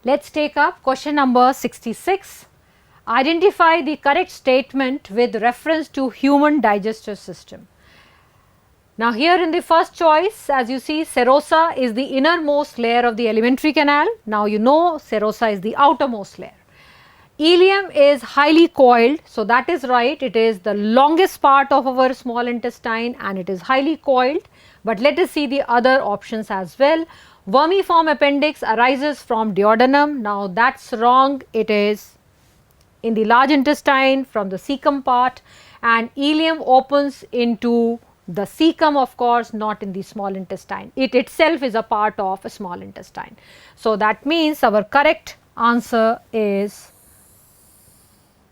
Let us take up question number 66. Identify the correct statement with reference to human digestive system. Now here in the first choice, as you see, serosa is the innermost layer of the alimentary canal. Now you know serosa is the outermost layer. Ileum is highly coiled, so that is right, it is the longest part of our small intestine and it is highly coiled. But let us see the other options as well. Vermiform appendix arises from duodenum. Now that is wrong, it is in the large intestine from the cecum part, and ileum opens into the cecum, of course, not in the small intestine. It itself is a part of a small intestine. So that means our correct answer is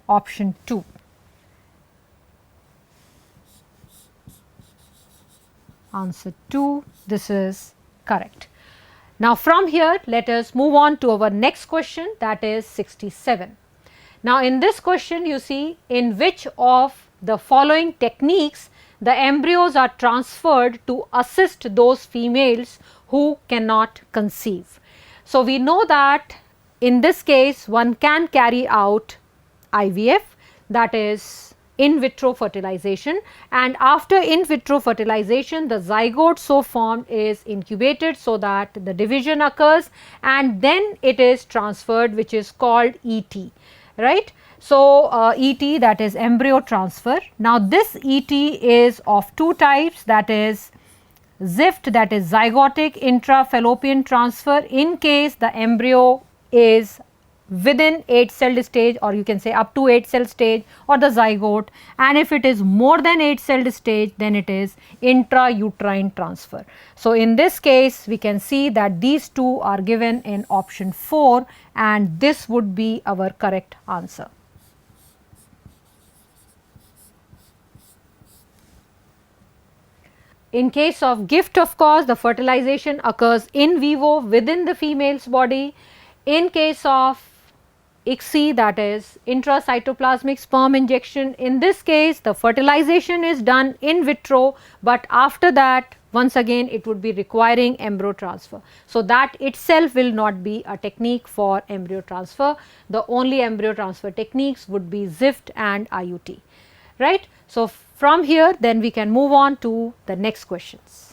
option 2. Answer 2, this is correct. Now from here let us move on to our next question, that is 67. Now in this question you see, in which of the following techniques the embryos are transferred to assist those females who cannot conceive. So we know that in this case one can carry out IVF, that is in vitro fertilization, and after in vitro fertilization the zygote so formed is incubated so that the division occurs and then it is transferred, which is called ET, right. So ET, that is embryo transfer. Now this ET is of two types, that is ZIFT, that is zygotic intrafallopian transfer, in case the embryo is within 8 celled stage, or you can say up to 8 cell stage, or the zygote, and if it is more than 8 celled stage then it is intrauterine transfer. So in this case we can see that these two are given in option 4 and this would be our correct answer. In case of GIFT, of course, the fertilization occurs in vivo within the female's body. In case of ICSI, that is intracytoplasmic sperm injection, in this case the fertilization is done in vitro, but after that once again it would be requiring embryo transfer. So that itself will not be a technique for embryo transfer. The only embryo transfer techniques would be ZIFT and IUT, right. So from here then we can move on to the next questions.